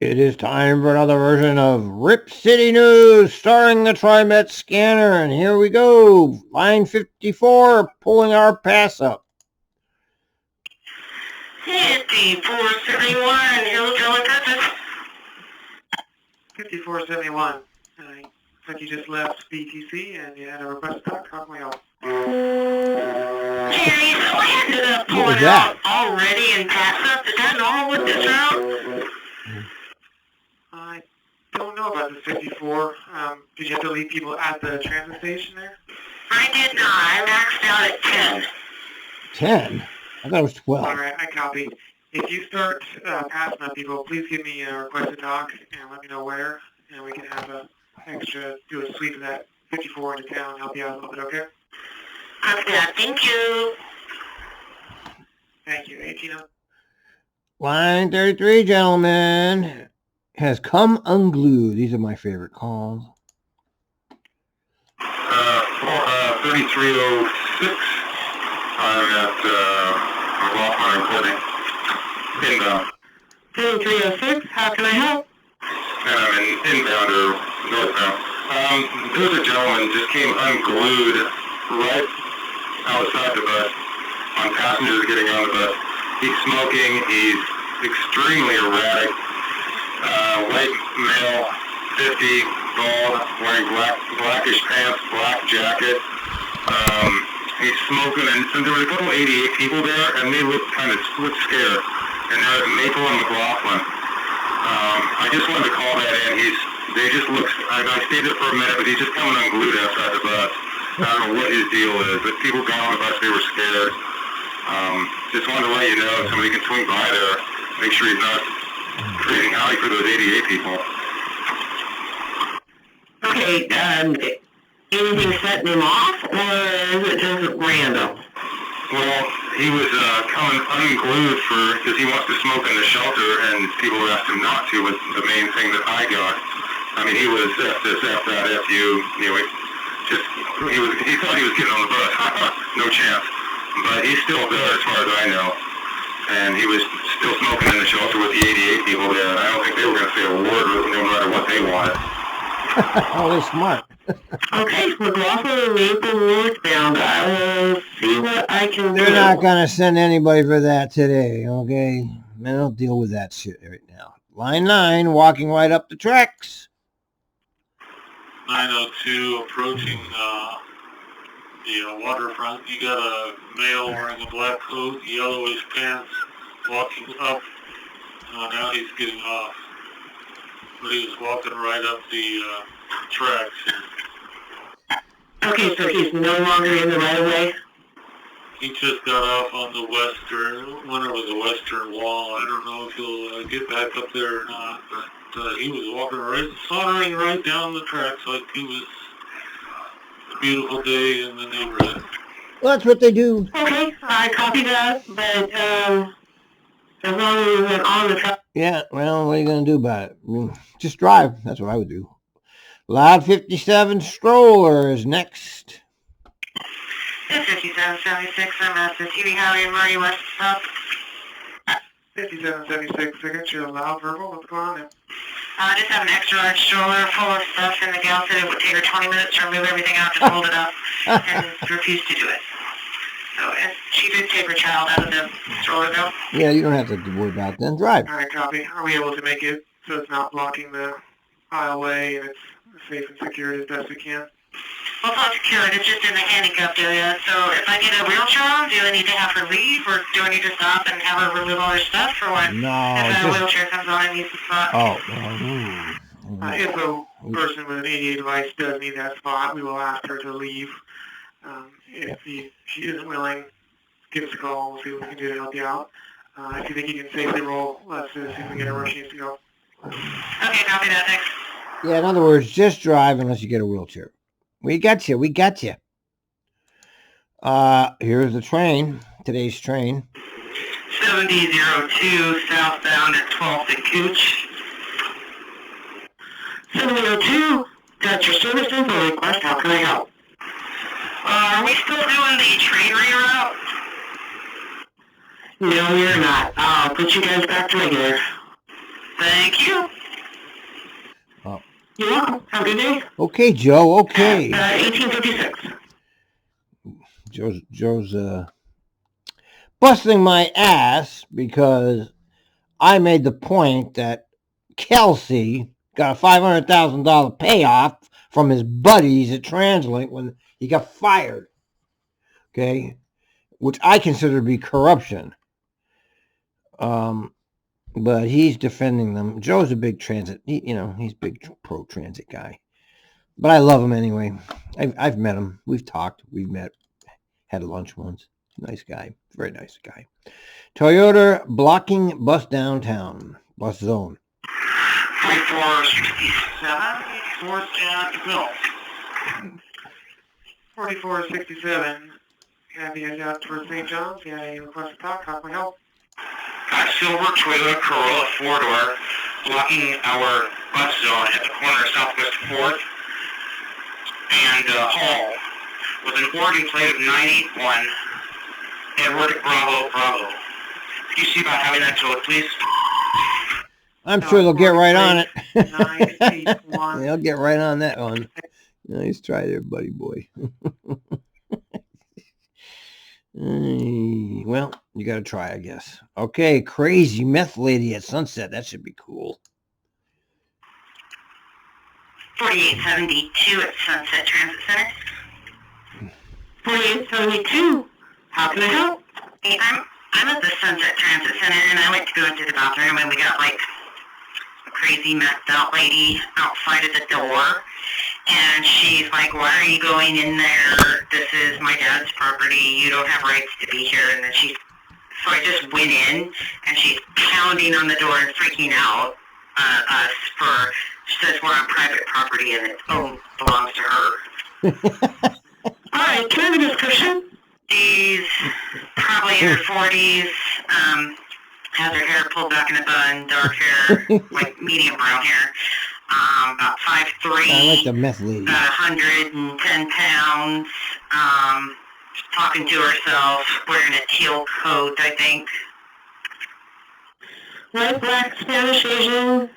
It is time for another version of Rip City News starring the Trimet scanner. And here we go. Line 54, pulling our pass up. 5471, Hill Drilling Purchase. 5471. Looks like you just left BTC and you had a request to talk. How can we help? Jerry, so I ended up pulling out already in pass up. Is that normal with this route? I don't know about the 54. Did you have to leave people at the transit station there? I did not. I maxed out at 10. 10? I thought it was 12. Alright, I copy. If you start passing up people, please give me a request to talk and let me know where, and we can have a extra, do a sweep of that 54 into town and help you out a little bit, okay? Copy that. Thank you. Thank you. 18. Line 33, gentlemen, has come unglued. These are my favorite calls. 3306. I'm at McLaughlin and Courtney. Inbound. 3306, how can I help? And I'm in inbound or northbound. There's a gentleman just came unglued right outside the bus on passengers getting on the bus. He's smoking. He's extremely erratic. White male, 50, bald, wearing blackish pants, black jacket. He's smoking, and there were a couple 88 people there, and they looked scared. And they're at Maple and McLaughlin. I just wanted to call that in. I stayed there for a minute, but he's just coming unglued outside the bus. I don't know what his deal is, but people got on the bus, they were scared. Just wanted to let you know if somebody can swing by there, make sure he's not creating havoc for those 88 people. Okay, anything setting him off, or is it just random? Well, he was coming unglued because he wants to smoke in the shelter, and people asked him not to, was the main thing that I got. I mean, he was F this, F that, F you, anyway, he thought he was getting on the bus. No chance. But he's still there as far as I know. And he was still smoking in the shelter with the 88 people there, and I don't think they were going to say a word no matter what they wanted. Oh, they're smart. Okay, McLaughlin and Maple northbound. I will see what I can do. They're not going to send anybody for that today, okay? Man, I'll deal with that shit right now. Line 9, walking right up the tracks. 902 approaching the waterfront. You got a male wearing a black coat, yellowish pants, walking up. Now he's getting off. But he was walking right up the tracks. Okay, so he's no longer in the right of way? He just got off on the western wall. I don't know if he'll get back up there or not, but he was walking sauntering right down the tracks like he was a beautiful day in the neighborhood. Well, that's what they do. Okay, I copy that, but as long as he went on the track. Yeah, well, what are you going to do about it? I mean, just drive. That's what I would do. Loud 57 Stroller is next. 5776, I'm at the TV Highway in Murray, West South. 5776, signature loud verbal. What's going on there? I just have an extra large stroller full of stuff, and the gal said it would take her 20 minutes to remove everything out, just hold it up, and refused to do it. So she did take her child out of the stroller, though. Yeah, you don't have to worry about that. Then drive. All right, copy. Are we able to make it so it's not blocking the aisleway and it's safe and secure as best we can? Well, it's not secured. It's just in the handicapped area. So if I get a wheelchair on, do I need to have her leave, or do I need to stop and have her remove all her stuff, or what? No, if a wheelchair comes on and needs the spot. Oh, if a person with an ADA device does need that spot, we will ask her to leave. If she isn't willing, give us a call. We'll see what we can do to help you out. If you think you can safely roll, let's see if we can get her where she needs to go. Okay, copy that. Thanks. Yeah, in other words, just drive unless you get a wheelchair. We got you. Here's the train. Today's train. 7002 southbound at 12th and Cooch. 7002, got your service info request. How can I help? Are we still doing the train reroute? No, we're not. I'll put you guys back to regular. Thank you. Oh. You're welcome. Have a good day. Okay, Joe. Okay. 1856. Joe's busting my ass because I made the point that Kelsey got a $500,000 payoff from his buddies at TransLink when he got fired. Okay, which I consider to be corruption. But he's defending them. Joe's a big transit. He's a big pro transit guy. But I love him anyway. I've met him. We've talked. We've met. Had lunch once. Nice guy. Very nice guy. Toyota blocking bus downtown. Bus zone. 4467, North and Mill. 4467, have you out towards St. John's? Yeah, you request to talk. How can I help? Silver Toyota Corolla 4-door blocking our bus zone at the corner of Southwest 4th and Hall with an Oregon plate of 981 Edward Bravo Bravo. Could you see about having that towed, please? I'm sure they'll get right on it. 981. They'll get right on that one. Nice try there, buddy boy. Well, you got to try, I guess. Okay, crazy meth lady at Sunset. That should be cool. 4872 at Sunset Transit Center. 4872. How can I help? Hey, I'm at the Sunset Transit Center, and I went to go into the bathroom, and we got like a crazy methed out lady outside of the door. And she's like, why are you going in there? This is my dad's property. You don't have rights to be here. And then so I just went in, and she's pounding on the door and freaking out us she says we're on private property and it belongs to her. All right, can I have a description? She's probably in her 40s, has her hair pulled back in a bun, dark hair, like medium brown hair. About 5'3". I like the meth lady. About 110 pounds. Talking to herself, wearing a teal coat, I think. White, black, Spanish, Asian?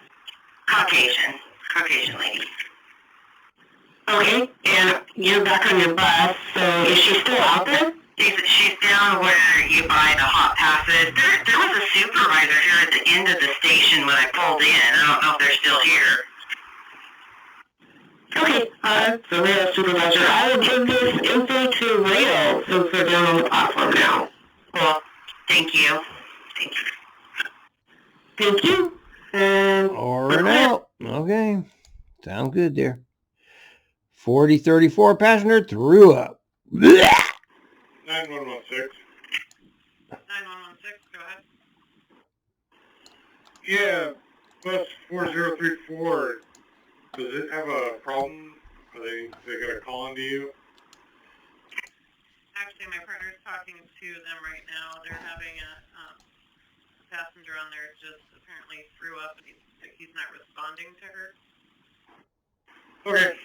Caucasian lady. Okay, and you're back on your bus, so is she still out there? She's down where you buy the hot passes. There was a supervisor here at the end of the station when I pulled in. I don't know if they're still here. Okay, so we have a supervisor. I will give this info to Rado since they're down on the platform now. Well, thank you. Thank you. And Over and out. Okay. Sound good there. 4034 passenger threw up. Blech! 9116. 9116, go ahead. Yeah, bus 4034. Does it have a problem? Are they got a call into you? Actually, my partner's talking to them right now. They're having a passenger on there just apparently threw up and he's not responding to her. Okay.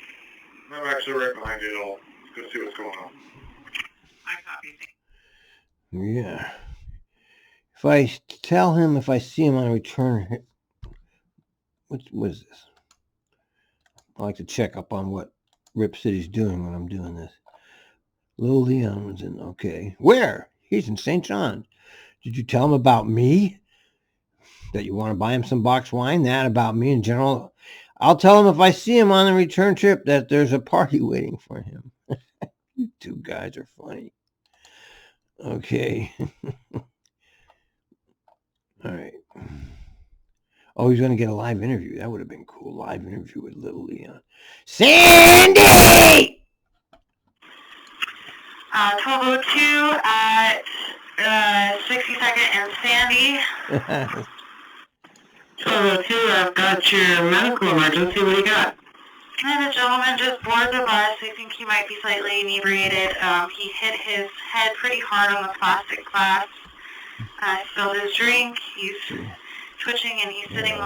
I'm actually right behind you. I'll go see what's going on. I copy. Yeah. If I tell him if I see him on return, what is this? I like to check up on what Rip City's doing when I'm doing this. Little Leon was in. Okay. Where? He's in St. John. Did you tell him about me? That you want to buy him some box wine? That about me in general? I'll tell him if I see him on the return trip that there's a party waiting for him. You two guys are funny. Okay. All right. Oh, he's going to get a live interview. That would have been cool. Live interview with Little Leon. Sandy! 1202 at 62nd and Sandy. 1202, I've got your medical emergency. What do you got? And the gentleman just boarded the bus. I think he might be slightly inebriated. He hit his head pretty hard on the plastic glass. Spilled his drink. He's twitching and he's sitting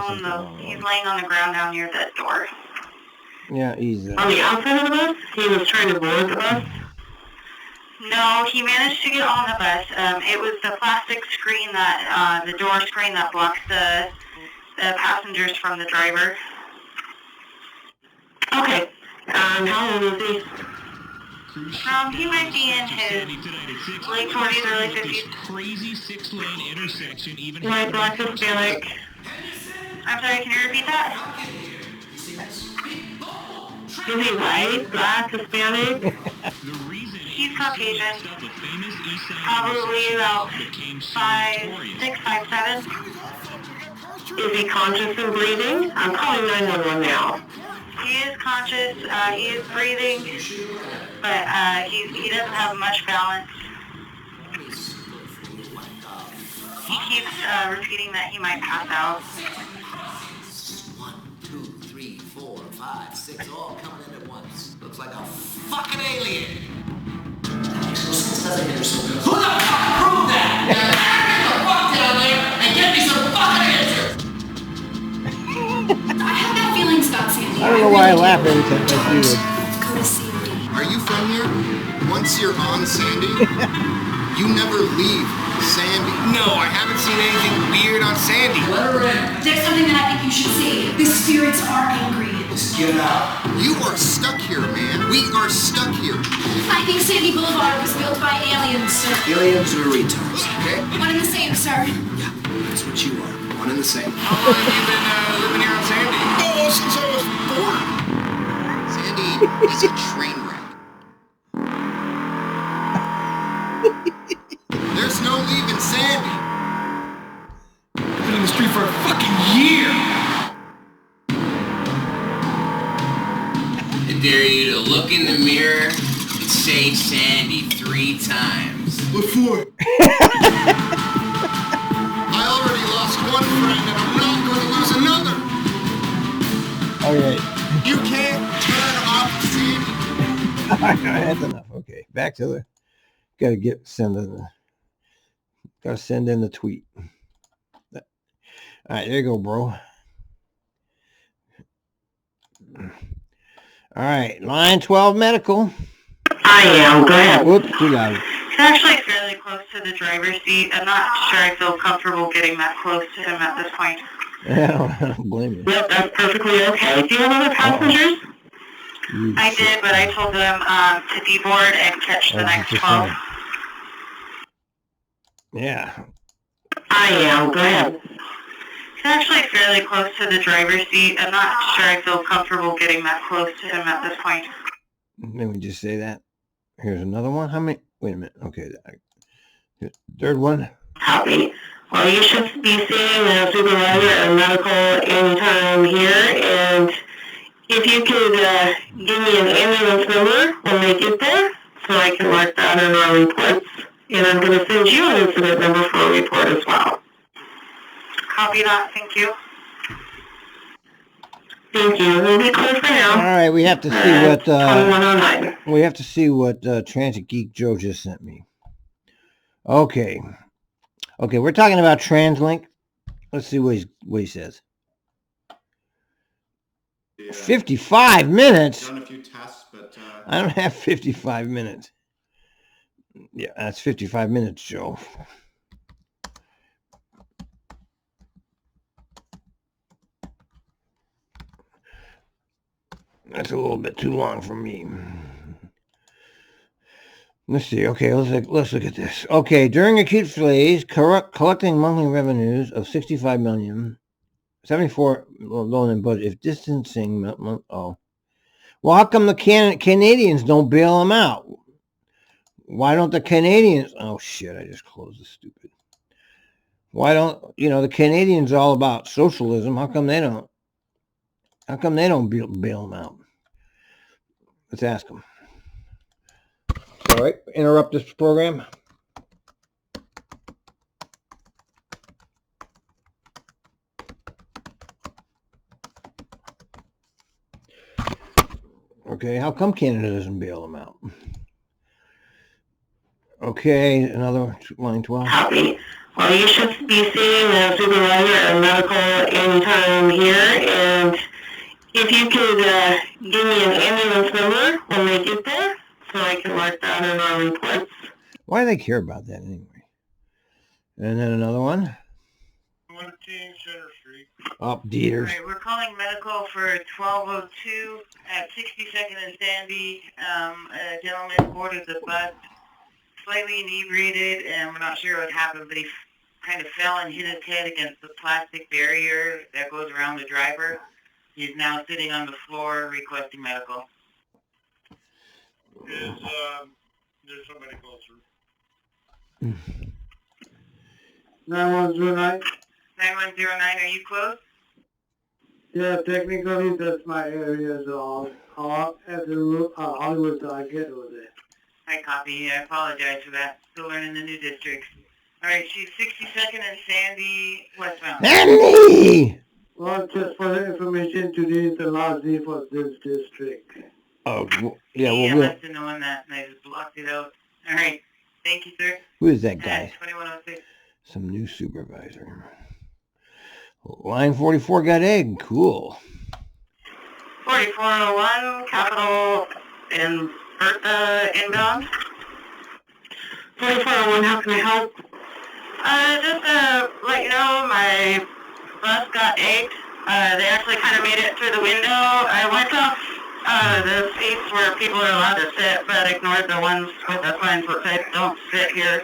he's laying on the ground down near the door. Yeah, he's... On the outside of the bus? He was trying to board the bus? No, he managed to get on the bus. It was the plastic screen the door screen that blocks the passengers from the driver. Okay. How old is he? He might be in his late 40s, early 50s. Crazy 6-lane intersection, even White, black, Hispanic. I'm sorry, can you repeat that? Is he white, black, Hispanic? the reason He's Caucasian. the famous East Side Probably about became so 5'6", 5'7". Is he conscious and breathing? I'm calling 911 now. He is conscious, he is breathing, but he doesn't have much balance. He keeps repeating that he might pass out. 1, 2, 3, 4, 5, 6, all coming in at once. Looks like a fucking alien. Who the fuck proved that? Get the fuck down there and get me some fucking answers. I have bad feelings about Sandy. I don't know why I laugh every time I do this. Go to Sandy. Are you from here? Once you're on Sandy, you never leave Sandy. No, I haven't seen anything weird on Sandy. Let her in. There's something that I think you should see. The spirits are angry. Just get out. You are stuck here, man. We are stuck here. I think Sandy Boulevard was built by aliens, sir. Aliens or retards, okay? One and the same, sir. Yeah, that's what you are. One and the same. How long have you been living here on Sandy? Oh, since I was born. Sandy is a train wreck. There's no leaving Sandy. I've been in the street for a fucking year. I dare you to look in the mirror and say Sandy 3 times. What for? I already lost one friend and I'm not going to lose another. Okay. You can't turn off Sandy. That's enough. Okay. Back to the. Gotta send in the tweet. All right, there you go, bro. All right, line 12 medical. I am, go ahead. Whoops, too loud. He's actually fairly close to the driver's seat. I'm not sure I feel comfortable getting that close to him at this point. I don't blame you. Yep, that's perfectly okay. Do you have other passengers? You I shit. did, but I told them to deboard and catch the Oh, next just 12. fine. Yeah. I am, go ahead. He's actually fairly close to the driver's seat. I'm not sure I feel comfortable getting that close to him at this point. Let me just say that. Here's another one. How many? Wait a minute. Okay. Third one. Copy. Well, you should be seeing a supervisor and medical anytime here, and if you could give me an ambulance number when they get there, so I can mark that in our reports, and I'm going to send you an incident number for a report as well. Copy that. Thank you. Thank you. We'll be clear for now. All right. We have to see what. 2109. We have to see what Transit Geek Joe just sent me. Okay. Okay. We're talking about TransLink. Let's see what he says. Yeah. 55 minutes. Done a few tests, but I don't have 55 minutes. Yeah, that's 55 minutes, Joe. That's a little bit too long for me. Let's see. Okay, let's look at this. Okay, during acute phase, collecting monthly revenues of 65 million, 74 loan in budget. If distancing, well, how come the Canadians don't bail them out? Why don't the Canadians? Oh shit! I just closed the stupid. Why don't the Canadians are all about socialism? How come they don't? How come they don't bail them out? Let's ask them. All right, interrupt this program. Okay, how come Canada doesn't bail them out? Okay, another line 12. Copy. Well, you should be seeing a supervisor and medical anytime here, and if you could give me an ambulance number when they get there, so I can mark that in our reports. Why do they care about that anyway? And then another one. 115 Center Street. Up, Dieters. Alright, we're calling medical for 1202 at 62nd and Sandy. A gentleman boarded the bus, slightly inebriated, and we're not sure what happened, but he kind of fell and hit his head against the plastic barrier that goes around the driver. He's now sitting on the floor requesting medical. Is there's somebody closer? 9109. 9109, are you close? Yeah, technically that's my area, so I'll at the Hollywood I get over there. I copy. I apologize for that. Still learning the new districts. Alright, she's 62nd and Sandy, westbound. Andy! Well, just for the information, today is the last day for this district. Oh, yeah, Yeah, well, must have known that, and I just blocked it out. Alright, thank you, sir. who is that guy? 2106. Some new supervisor. Line 44 got egg. Cool. 4401, Capital in Bertha inbound. 4401, how can I help? Just let you know, my bus got egged. They actually kind of made it through the window. I went off the seats where people are allowed to sit, but ignored the ones with the signs that say don't sit here.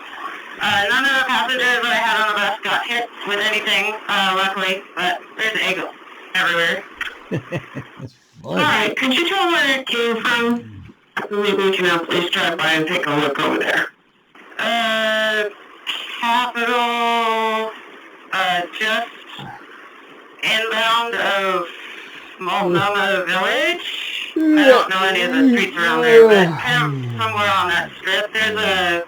None of the passengers that I had on the bus got hit with anything, luckily, but there's egg everywhere. That's funny. Alright, could you tell where it came from? Maybe we can have police drive by and take a look over there. Capital, just inbound of Multnomah Village. I don't know any of the streets around there, but kind of somewhere on that strip. There's a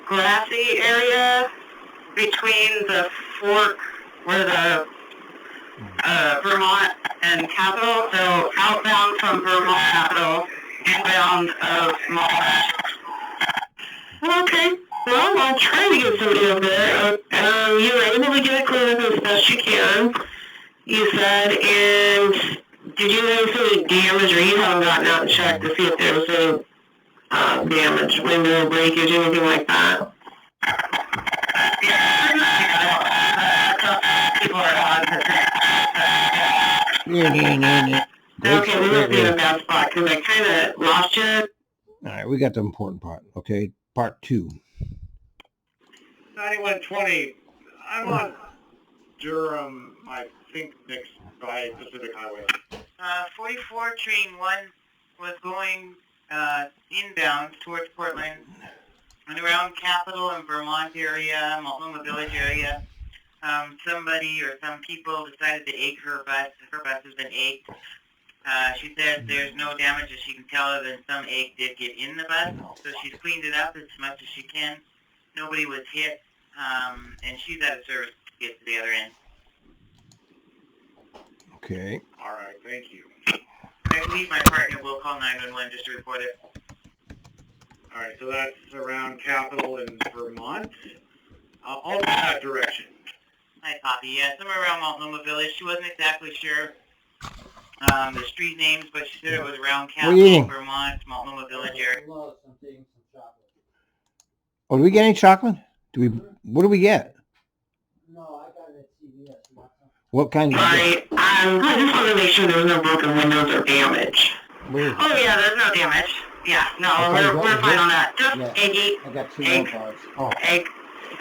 grassy area between the fork where the Vermont and Capital, so outbound from Vermont Capital, inbound of Multnomah. Okay, well, I'm trying to get somebody over there. You were able to get it cleared up as best you can, you said, and did you notice any damage, or you haven't gotten out and checked to see if there was any damage, window breakage, anything like that? People are on. Okay, we must be in a bad spot because I kind of lost you. All right, we got the important part. Okay, part 2. 9120. I'm on Durham, I think next by Pacific Highway. 44 train 1 was going inbound towards Portland and around Capital and Vermont area, Multnomah Village area. Somebody or some people decided to egg her bus. Her bus has been egged. She said there's no damage that she can tell other than some egg did get in the bus, so she's cleaned it up as much as she can. Nobody was hit, and she's out of service to get to the other end. Okay. All right, thank you. I believe my partner will call 911 just to report it. All right, so that's around Capital in Vermont. I'll go that direction. I copy, yeah, somewhere around Multnomah Village. She wasn't exactly sure the street names, but she said it was around Capital, Vermont, Multnomah Village area. Oh, do we get any chocolate? What do we get? No, I got it at CVS. What kind of? Right, I just want to make sure there's no broken windows or damage. Where? Oh yeah, there's no damage. Yeah, no, we're fine on that. Just eggy, I got 2 egg, bars. Oh. egg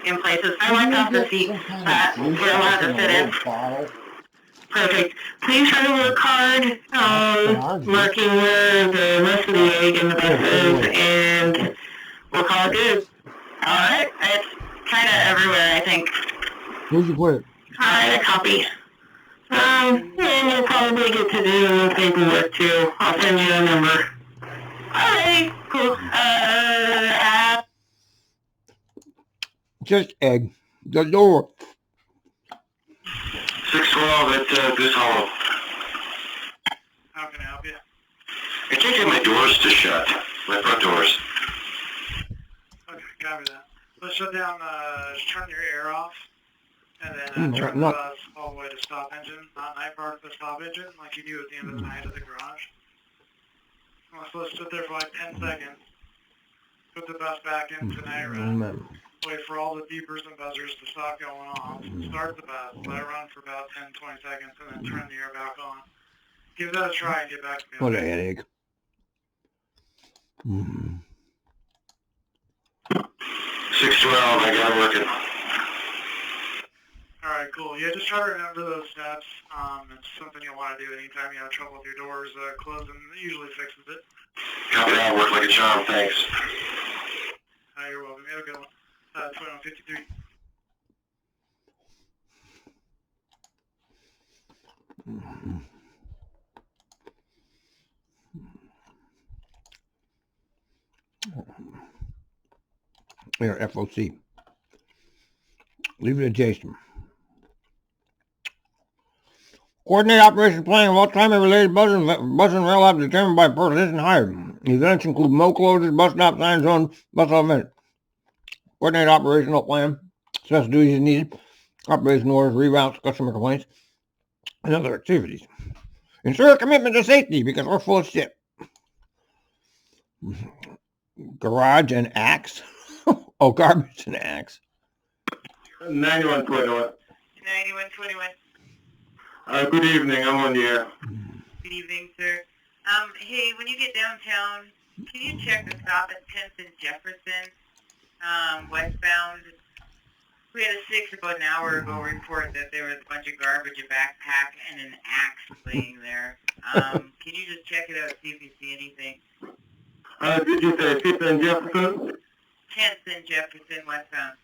in places. I wiped off the seats that we're allowed to sit in. Perfect. Please try to work hard, marking where the rest of the egg in the bus is, and we'll call it good. Alright, it's kind of everywhere, I think. Where'd you put it? Alright, a copy. And you'll probably get to do paperwork too. I'll send you a number. Alright, cool. Just egg. The door. 612 at Goose Hollow. How can I help you? I can't get my doors to shut. My front doors. Okay, copy that. Let's shut down, turn your air off, and then turn the bus all the way to stop engine, not night park the stop engine, like you do at the end of the night at the garage. Let's sit there for like 10 seconds. Put the bus back into night run. wait for all the beepers and buzzers to stop going off, start the bus, let it run for about 10, 20 seconds, and then turn the air back on. Give that a try and get back to me. What a okay? headache. Mm. 612, I got it working. All right, cool. Yeah, just try to remember those steps. It's something you'll want to do anytime you have trouble with your doors closing. It usually fixes it. Copy that, worked like a charm, thanks. You're welcome. You have a good one. 2153. Here, FOC. Leave it at Jason. Coordinate operation planning of all Trimet-related bus and rail apps determined by person hired. Events include no closures, bus stop signs on bus event. Coordinate operational plan, special duties needed, operation orders, reroutes, customer complaints, and other activities. Ensure a commitment to safety because we're full of shit. Garage and axe. Oh, garbage and axe. 9121. 9121. Good evening, I'm on the air. Good evening, sir. Hey, when you get downtown, can you check the stop at 10th and Jefferson, westbound? We had a 6 about an hour ago report that there was a bunch of garbage, a backpack, and an axe laying there. Can you just check it out, see if you see anything? Did you say 5th and Jefferson? 10th and Jefferson, westbound.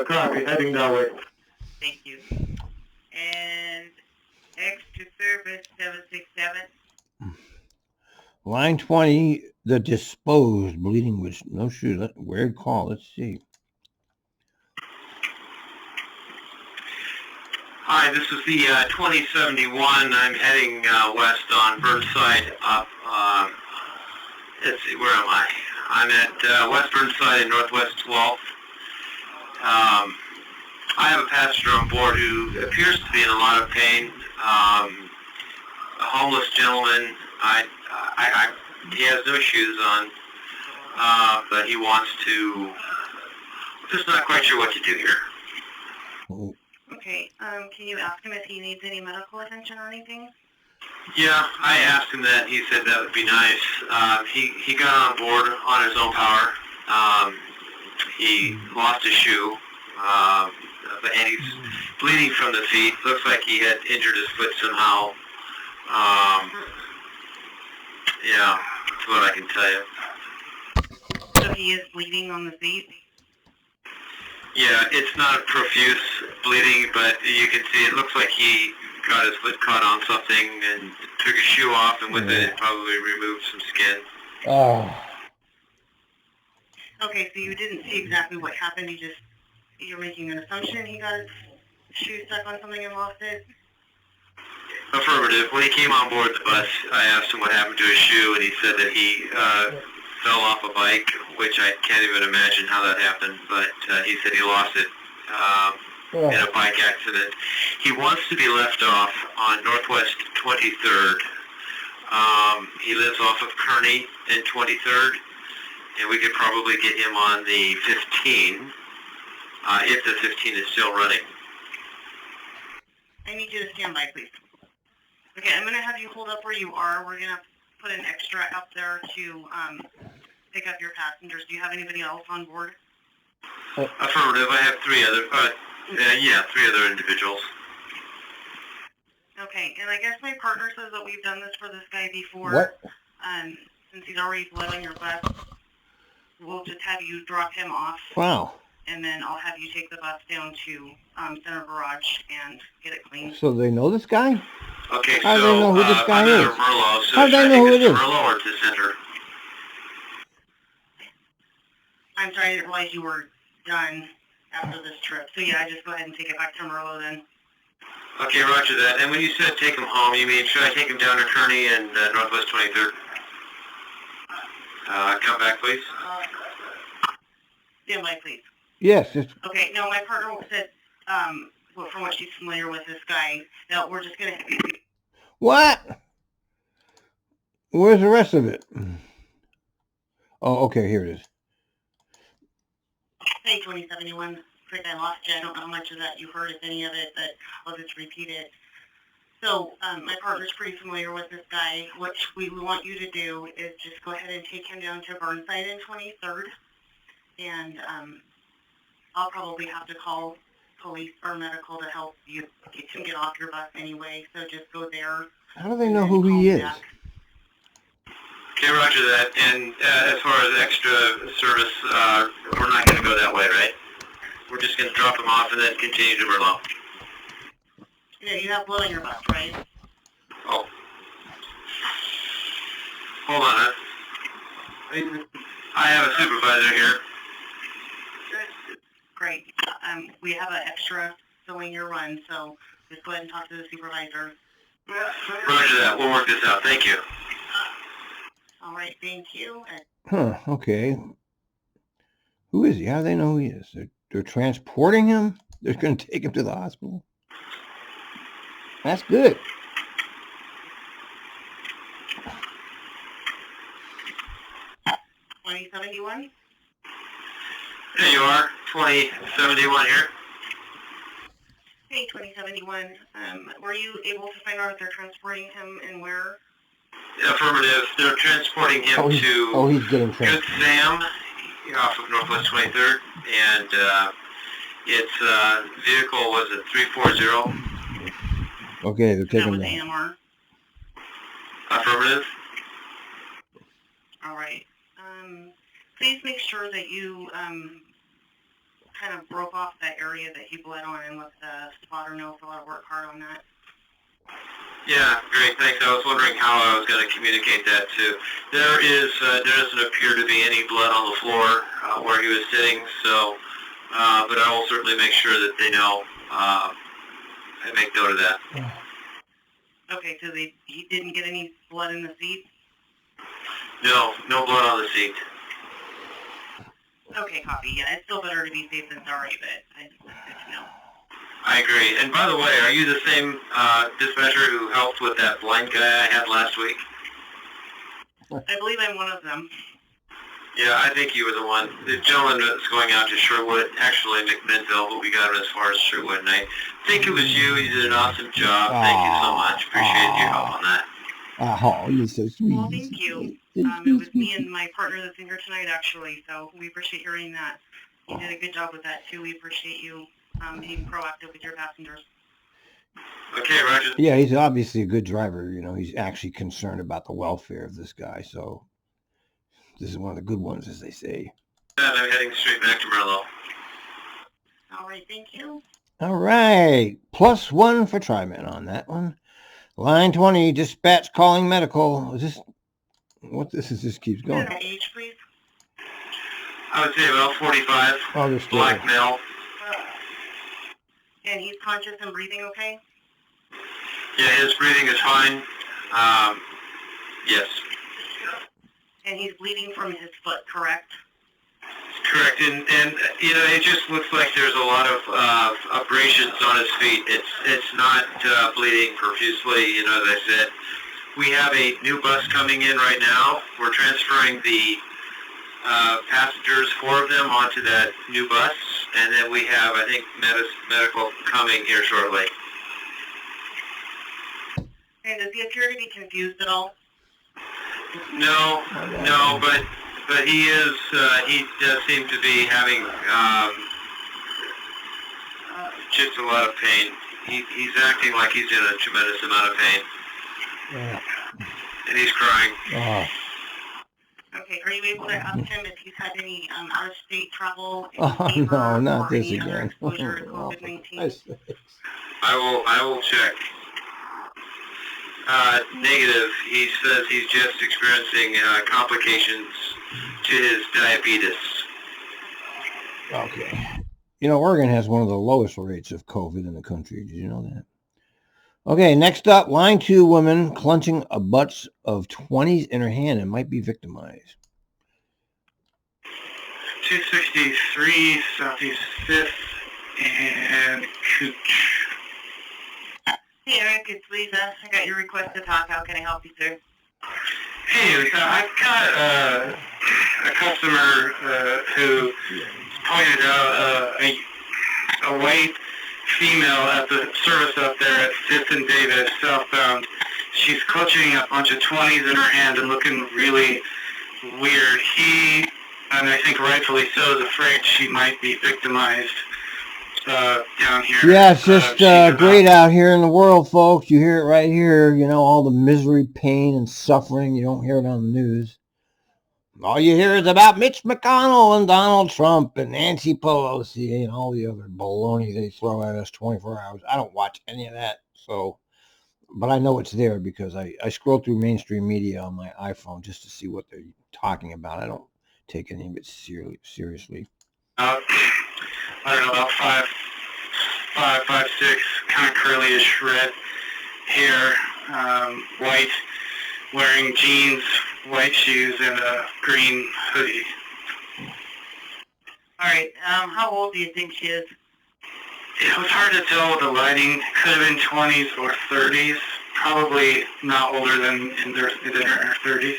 Copy, heading that way. Thank you. And extra service 767. Line 20, the disposed, bleeding with no shoes. Weird call. Let's see. Hi, this is the 2071. I'm heading west on Burnside up, let's see, where am I? I'm at West Burnside and Northwest 12th. I have a passenger on board who appears to be in a lot of pain. A homeless gentleman. He has no shoes on, but he wants to. Just not quite sure what to do here. Okay, can you ask him if he needs any medical attention or anything? Yeah, I asked him that. He said that would be nice. He got on board on his own power. He lost a shoe, and he's bleeding from the feet. Looks like he had injured his foot somehow. Yeah, that's what I can tell you. So he is bleeding on the feet? Yeah, it's not profuse bleeding, but you can see it looks like he got his foot caught on something and took his shoe off, and with it probably removed some skin. Oh. Okay, so you didn't see exactly what happened. You're making an assumption he got his shoe stuck on something and lost it? Affirmative. When he came on board the bus, I asked him what happened to his shoe, and he said that he fell off a bike, which I can't even imagine how that happened, but he said he lost it in a bike accident. He wants to be left off on Northwest 23rd. He lives off of Kearney and 23rd, and we could probably get him on the 15, if the 15 is still running. I need you to stand by, please. Okay, I'm going to have you hold up where you are. We're going to put an extra up there to pick up your passengers. Do you have anybody else on board? Affirmative. I have three other individuals. Okay, and I guess my partner says that we've done this for this guy before. What? Since he's already bled on your bus, we'll just have you drop him off. Wow. And then I'll have you take the bus down to Center Garage and get it cleaned. So they know this guy? Okay, How do they know who this guy I'm is? at Merlot, so How do they know who it is? Merlot or to Center? I'm sorry, I didn't realize you were done after this trip. So yeah, just go ahead and take it back to Merlot then. Okay, roger that. And when you said take him home, you mean should I take him down to Kearney and Northwest 23rd? Come back, please. Stand by, please. Yes. It's, Okay, no, my partner said, from what she's familiar with this guy, that we're just going to... what? Where's the rest of it? Oh, okay, here it is. Hey, 2071. Quick, I lost you. I don't know how much of that you heard, if any of it, but I'll just repeat it. So, my partner's pretty familiar with this guy. What we want you to do is just go ahead and take him down to Burnside and 23rd, and I'll probably have to call police or medical to help you get off your bus anyway, so just go there. How do they know who he is? Back. Okay, roger that. And as far as extra service, we're not going to go that way, right? We're just going to drop him off and then continue to Merlot. Yeah, you have blood on your bus, right? Oh. Hold on, huh? I have a supervisor here. Great. We have an extra filling your run, so just go ahead and talk to the supervisor. Roger that. We'll work this out. Thank you. All right, thank you. Huh, okay. Who is he? How do they know who he is? They're transporting him? They're going to take him to the hospital? That's good. $20.71? There you are. 2071 here. Hey, 2071. Were you able to find out if they're transporting him and where? Affirmative. They're transporting him to he's getting Good transported. Sam off of Northwest 23rd, and its vehicle was a 340. Okay, they're taking that was him. AMR. Affirmative. All right. Please make sure that you kind of broke off that area that he bled on and let the spotter know if I'll work hard on that. Yeah, great, thanks. I was wondering how I was going to communicate that too. There doesn't appear to be any blood on the floor where he was sitting, so, but I will certainly make sure that they know, and make note of that. Okay, so he didn't get any blood in the seat? No blood on the seat. Okay, copy. Yeah, it's still better to be safe than sorry, but I just wanted to know. I agree. And by the way, are you the same dispatcher who helped with that blind guy I had last week? I believe I'm one of them. Yeah, I think you were the one. The gentleman that's going out to Sherwood, actually McMinnville, but we got him as far as Sherwood, and I think it was you. You did an awesome job. Thank you so much. Appreciate your help on that. Oh, you're so sweet. Well, thank you. It was me and my partner that's in here tonight, actually, so we appreciate hearing that. You did a good job with that, too. We appreciate you being proactive with your passengers. Okay, Roger. Yeah, he's obviously a good driver. You know, he's actually concerned about the welfare of this guy, so this is one of the good ones, as they say. And I'm heading straight back to Merlot. All right, thank you. All right, +1 for Trimet on that one. Line 20, dispatch calling medical. Is this what this is? Just keeps going. Age, please. I would say about 45. Oh, they're still Black male. And he's conscious and breathing okay? Yeah, his breathing is fine. Yes. And he's bleeding from his foot, correct? Correct, and you know, it just looks like there's a lot of abrasions on his feet. It's not bleeding profusely, you know, as I said. We have a new bus coming in right now. We're transferring the passengers, 4 of them, onto that new bus, and then we have, I think, medical coming here shortly. And does he appear to be confused at all? No, but he is. He does seem to be having just a lot of pain. He's acting like he's in a tremendous amount of pain. Yeah. And he's crying. Oh. Okay, are you able to ask him if he's had any out-of-state travel? Oh no, not this any other again. exposure to COVID-19? I will check. Negative. He says he's just experiencing complications to his diabetes. Okay. You know, Oregon has one of the lowest rates of COVID in the country. Did you know that? Okay, next up, line 2 woman clenching a butts of 20s in her hand and might be victimized. 263 Southeast 5th and Cooch. Hey, Eric, it's Lisa. I got your request to talk. How can I help you, sir? Hey, Lisa, I've got a customer who pointed out a white female at the service up there at 5th and Davis, southbound. She's clutching a bunch of 20s in her hand and looking really weird. He, and I think rightfully so, is afraid she might be victimized down here. Yeah, it's just great out here in the world, folks. You hear it right here. You know, all the misery, pain, and suffering. You don't hear it on the news. All you hear is about Mitch McConnell and Donald Trump and Nancy Pelosi and all the other baloney they throw at us 24 hours. I don't watch any of that, so, but I know it's there because I scroll through mainstream media on my iPhone just to see what they're talking about. I don't take any of it seriously. I don't know, about 5'6", kind of curly-ish red hair, white, wearing jeans, white shoes, and a green hoodie. All right. How old do you think she is? It was hard to tell with the lighting. Could have been 20s or 30s. Probably not older than in her 30s.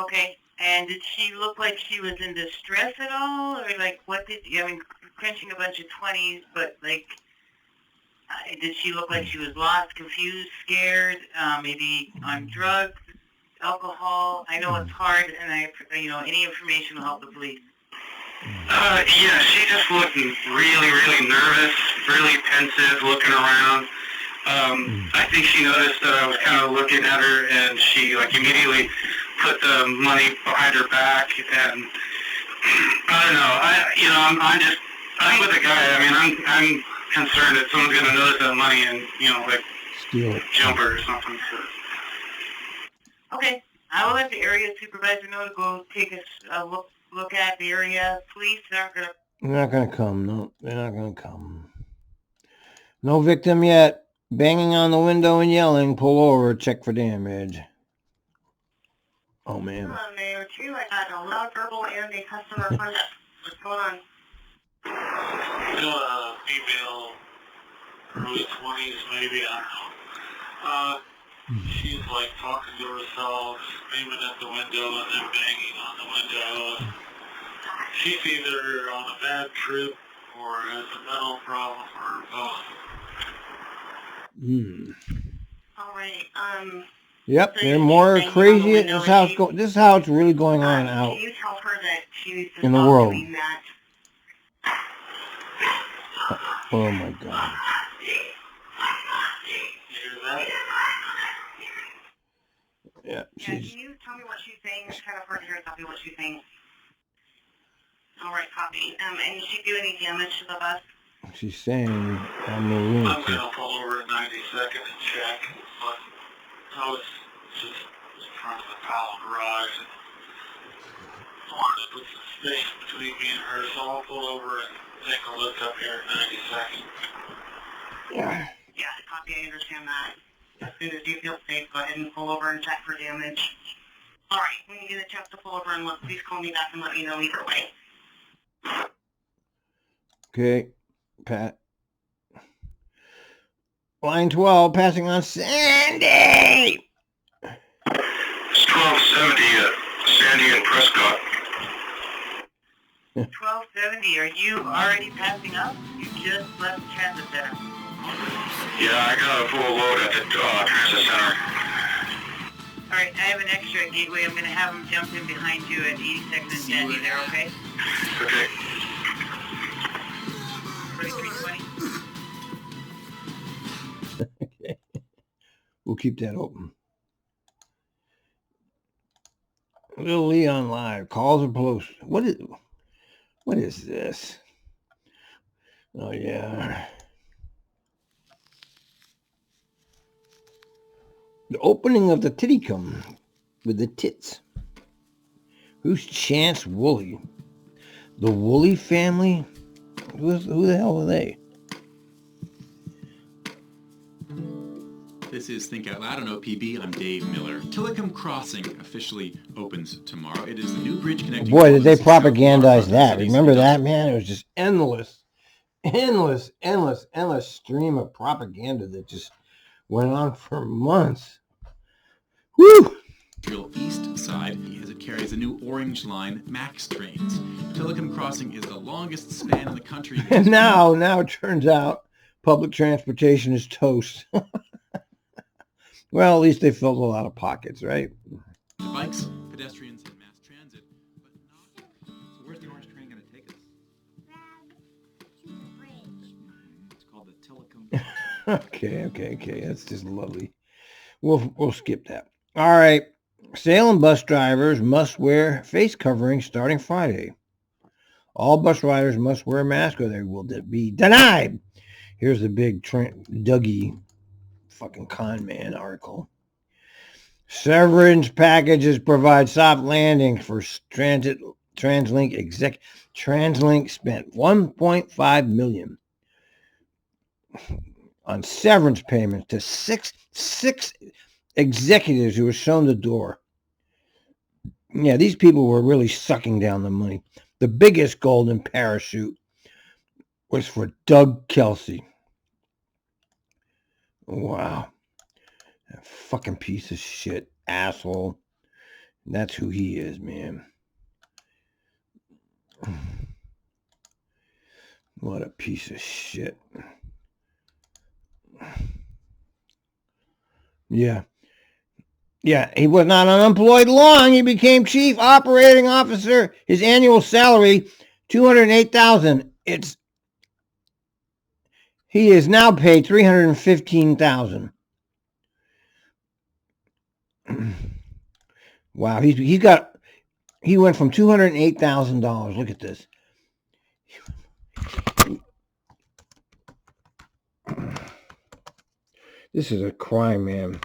Okay. And did she look like she was in distress at all, or like what did? I mean, clinching a bunch of 20s, but like, did she look like she was lost, confused, scared, maybe on drugs, alcohol? I know it's hard, and any information will help the police. Yeah, she just looked really, really nervous, really pensive, looking around. I think she noticed that I was kind of looking at her, and she immediately put the money behind her back, and I don't know. I'm with the guy. I mean, I'm concerned that someone's gonna notice that money and Steal it. jump her or something. So. Okay, I will let the area supervisor know to go take a look at the area. Police aren't gonna. They're not gonna come. No, they're not gonna come. No victim yet. Banging on the window and yelling. Pull over. Check for damage. Oh man. Mayor 2, I got a loud verbal and a customer punch. What's going on? A female, early 20s maybe, I don't know. She's talking to herself, screaming at the window and then banging on the window. She's either on a bad trip or has a mental problem or both. All right, Yep, so they're more crazy. This This is how it's really going on out can you tell her that she needs to in the stop world. doing that? Oh my God. Yeah, Can you tell me what she's saying? It's kind of hard to hear exactly what she's saying. All right, copy. And is she doing any damage to the bus? she's saying I'm a I'm lunatic. going to pull over in 90 seconds and check, but I was just in front of the pile garage and I wanted to put some space between me and her, so I'll pull over and take a look up here in 90 seconds. Yeah. Yeah, copy. I understand that. As soon as you feel safe, go ahead and pull over and check for damage. All right, when you get a chance to pull over and look, please call me back and let me know either way. Okay, Pat. Line 12, passing on Sandy. It's 1270 at Sandy and Prescott. 1270, are you already passing up? You just left the transit center. Yeah, I got a full load at the transit center. All right, I have an extra at Gateway. I'm going to have him jump in behind you at 82nd and Sandy there, okay? Okay. 3320. Okay. We'll keep that open. Little Leon Live. Calls are close. What is this? Oh, yeah. The opening of the Tittycum with the tits. Who's Chance Woolley? The Woolley family? Who the hell are they? This is Think Out Loud on OPB. I'm Dave Miller. Tillicum Crossing officially opens tomorrow. It is the new bridge connecting... Boy, did they propagandize that. Remember that, man? It was just endless stream of propaganda that just went on for months. Woo! Industrial East Side as it carries the new Orange Line Max trains. Tillicum Crossing is the longest span in the country. And now it turns out public transportation is toast. Well, at least they filled a lot of pockets, right? The bikes, pedestrians, and mass transit, but not. So where's the orange train going to take us? To the bridge. It's called the Tillicum. Okay. That's just lovely. We'll skip that. All right. Salem bus drivers must wear face coverings starting Friday. All bus riders must wear a mask or they will be denied. Here's the big Dougie fucking con man article. Severance packages provide soft landing for TransLink TransLink spent $1.5 million on severance payments to six executives who were shown the door. Yeah, these people were really sucking down the money. The biggest golden parachute was for Doug Kelsey. Wow. That fucking piece of shit. Asshole. That's who he is, man. What a piece of shit. Yeah, he was not unemployed long. He became chief operating officer. His annual salary, $208,000. He is now paid $315,000. Wow, he went from $208,000. Look at this. This is a crime, man.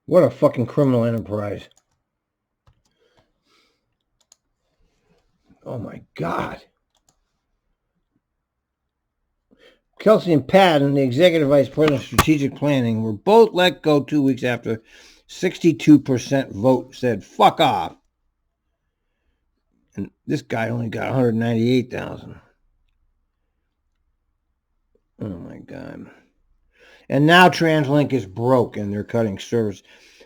What a fucking criminal enterprise. Oh my God. Kelsey and Patton, the executive vice president of strategic planning, were both let go 2 weeks after 62% vote said fuck off. And this guy only got $198,000. Oh my God. And now TransLink is broke and they're cutting service.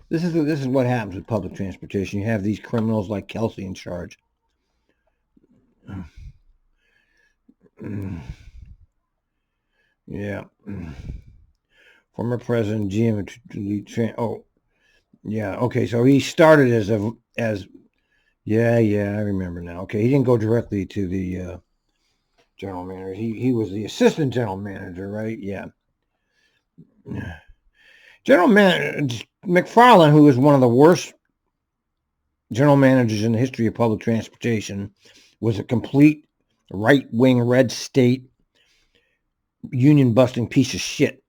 This is what happens with public transportation. You have these criminals like Kelsey in charge. Yeah. Former President Jim. Oh, yeah. Okay, so he started as I remember now. Okay, he didn't go directly to the general manager. He was the assistant general manager, right? Yeah. General Manager McFarland, who is one of the worst general managers in the history of public transportation, was a complete right-wing red state union-busting piece of shit.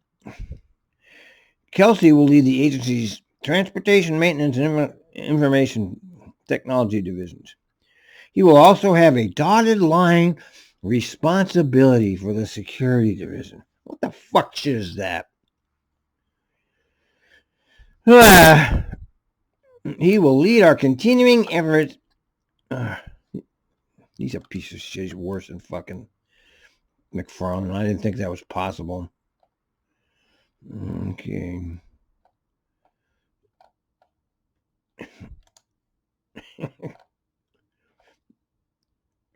Kelsey will lead the agency's transportation maintenance and information technology divisions. He will also have a dotted line responsibility for the security division. What the fuck shit is that? He will lead our continuing efforts. He's a piece of shit. He's worse than fucking McFarland. I didn't think that was possible. Okay.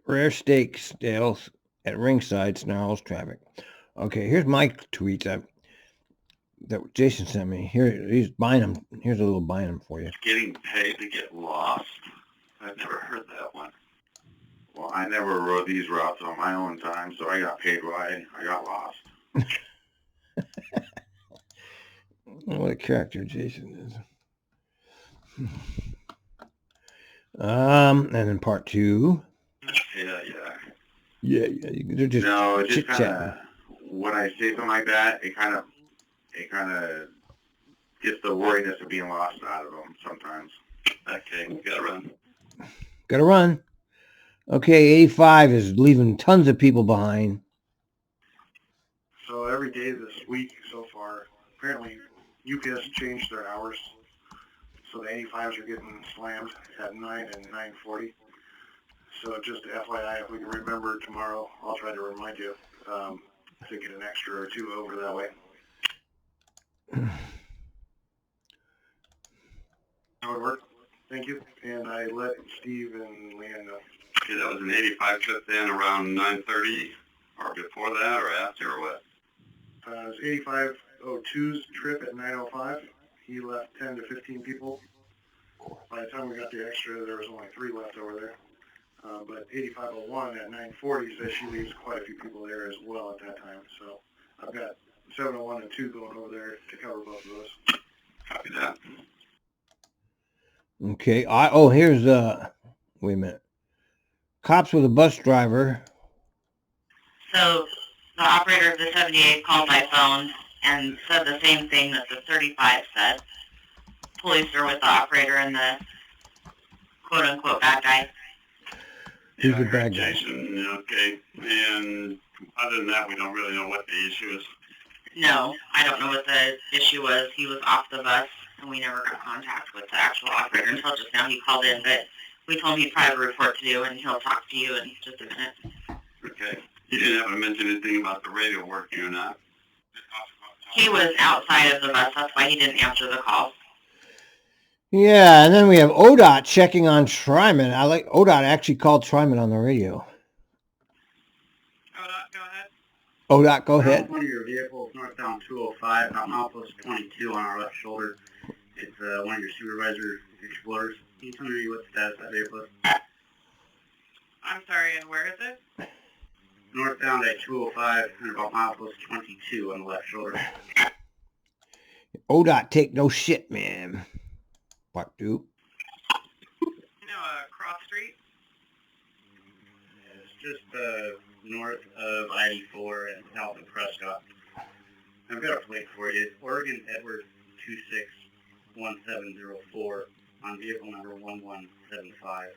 Rare steak sales at ringside snarls traffic. Okay, here's my tweets that Jason sent me. Here's Bynum. Here's a little Bynum for you. Getting paid to get lost. I've never heard that one. Well, I never rode these routes on my own time, so I got paid while I got lost. What a character Jason is. And then part two. Yeah. They're just chit-chatting. When I say something like that, it kind of gets the worriness of being lost out of them sometimes. Okay, Gotta run. Okay, 85 is leaving tons of people behind. So So every day this week so far, apparently UPS changed their hours. So the 85s are getting slammed at 9 and 9:40. So just FYI, if we can remember tomorrow, I'll try to remind you to get an extra or two over that way. That would work. Thank you. And I let Steve and Leanne know. Okay, that was an 85 trip then around 9:30, or before that, or after, or what? It was 8502's trip at 9:05. He left 10 to 15 people. By the time we got the extra, there was only 3 left over there. But 8501 at 9:40 says she leaves quite a few people there as well at that time. So I've got 701 and 2 going over there to cover both of those. Copy that. Okay. Here's wait a minute. Cops with a bus driver. So the operator of the 78 called my phone and said the same thing that the 35 said. Police are with the operator and the quote-unquote bad guy. Who's the bad guy? Jason, okay. And other than that, we don't really know what the issue is. No, I don't know what the issue was. He was off the bus, and we never got contact with the actual operator until just now. He called in, but we told him he'd probably have a report to do, and he'll talk to you in just a minute. Okay. He didn't happen to mention anything about the radio working or not? He was outside of the bus. That's why he didn't answer the call. Yeah, and then we have ODOT checking on Trimet. ODOT actually called Trimet on the radio. ODOT, go ahead. ODOT, go ahead. One of your vehicles northbound 205, out Outpost 22 on our left shoulder. It's one of your supervisor explorers. Can you tell me what the status of that vehicle is? I'm sorry, and where is it? Northbound at 205 and about Outpost 22 on the left shoulder. ODOT take no shit, man. Fuck, dude. Cross Street? It's just north of I-84 and south of Prescott. I've got a plate for you. Oregon Edward 261704 on vehicle number 1175.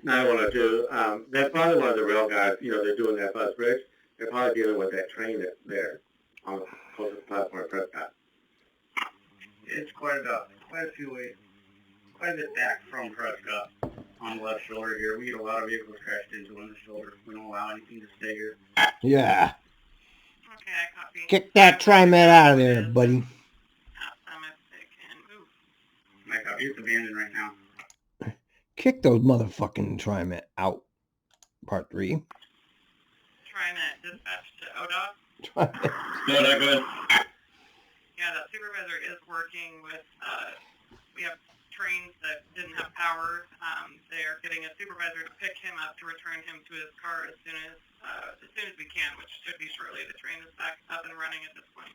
912. That's probably one of the rail guys, they're doing that bus bridge. They're probably dealing with that train that's there on the closest platform at Prescott. It's quite a few ways, quite a bit back from Prescott on the left shoulder here. We get a lot of vehicles crashed into on the shoulder. We don't allow anything to stay here. Yeah. Okay, I copy. Kick that Trimet out of there, buddy. I copy. It's abandoned right now. Kick those motherfucking Trimet out. Part 3. Trimet, dispatch to ODOT. No, go ahead. Yeah, that supervisor is working with, we have trains that didn't have power. They are getting a supervisor to pick him up to return him to his car as soon as we can, which should be shortly. The train is back up and running at this point.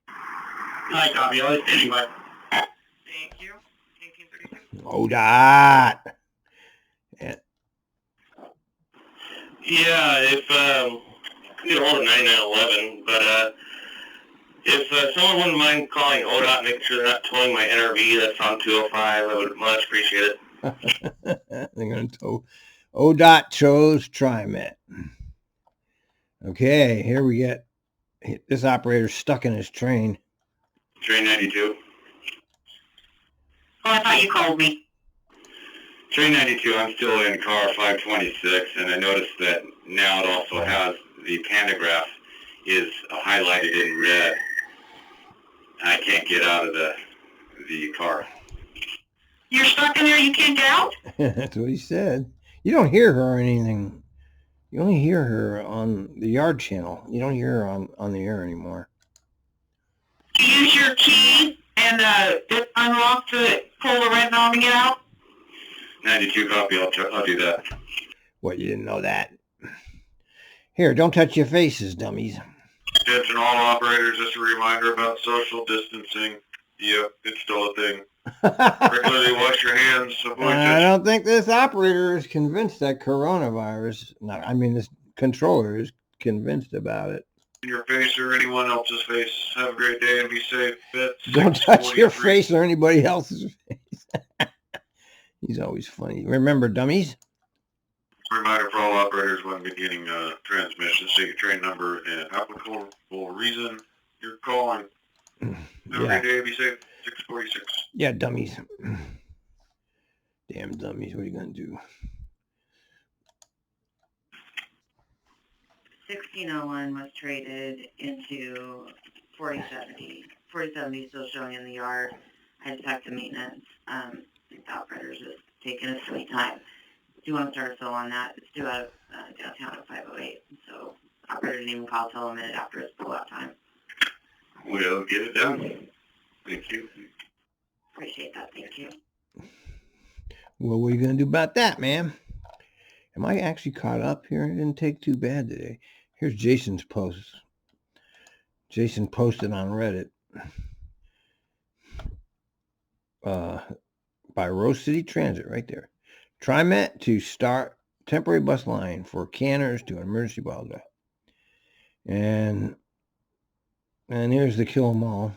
I copy. I'll standing by. Thank you. 1832. ODOT. Yeah, if, get a hold of 9911, but, if someone wouldn't mind calling ODOT, making sure they're not towing my NRV that's on 205, I would much appreciate it. They're going to tow. ODOT chose Trimet. Okay, here we get this operator's stuck in his train. Train 92. Oh, I thought you called me. Train 92, I'm still in car 526, and I noticed that now it also has the pantograph is highlighted in red. I can't get out of the car. You're stuck in there, you can't get out? That's what he said. You don't hear her or anything. You only hear her on the yard channel. You don't hear her on the air anymore. Use your key and just unlock to pull the red knob and get out? 92 copy, I'll do that. What, you didn't know that? Here, don't touch your faces, dummies. Attention all operators, just a reminder about social distancing. Yep, it's still a thing. Regularly wash your hands. I don't think this operator is convinced that coronavirus, this controller is convinced about it. In your face or anyone else's face. Have a great day and be safe. Don't touch your face or anybody else's face. He's always funny. Remember, dummies? Reminder for all operators when beginning transmission, state your train number and applicable reason you're calling. Every day be safe. 646. Yeah, dummies. Damn dummies. What are you going to do? 1601 was traded into 4070. 4070 still showing in the yard. I just talked to maintenance. I think the operator's just taking a sweet time. Do you want to start a fill on that? It's due out of downtown at 508. So operator didn't even call till a minute after his pull-out time. We'll get it done. Thank you. Appreciate that. Thank you. Well, what are you going to do about that, man? Am I actually caught up here? It didn't take too bad today. Here's Jason's post. Jason posted on Reddit by Rose City Transit right there. Trimet to start temporary bus line for canners to an emergency ball drop. And here's the kill 'em all.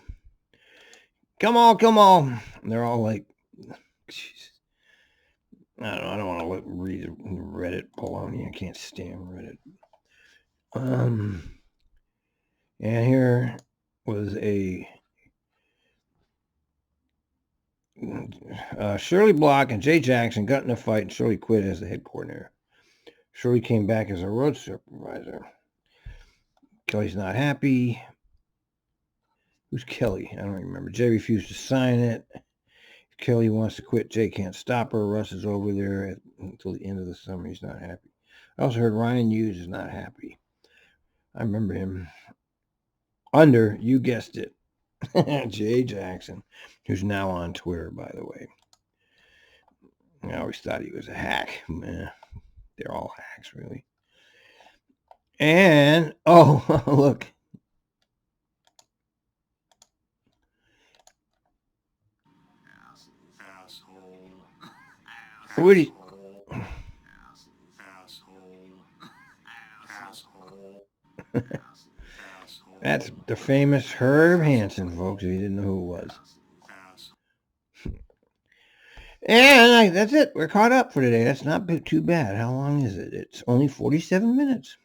Come on, come on. And they're all like, geez. I don't know. I don't want to read Reddit baloney. I can't stand Reddit. And here was a Shirley Block and Jay Jackson got in a fight, and Shirley quit as the head coordinator. Shirley came back as a road supervisor. Kelly's not happy. Who's Kelly? I don't remember. Jay refused to sign it. Kelly wants to quit. Jay can't stop her. Russ is over there until the end of the summer. He's not happy. I also heard Ryan Hughes is not happy. I remember him. Under, you guessed it, Jay Jackson, who's now on Twitter, by the way. I always thought he was a hack. Man, they're all hacks, really. And, oh, look. What do you... That's the famous Herb Hansen, folks, if you didn't know who it was. And that's it. We're caught up for today. That's not too bad. How long is it? It's only 47 minutes.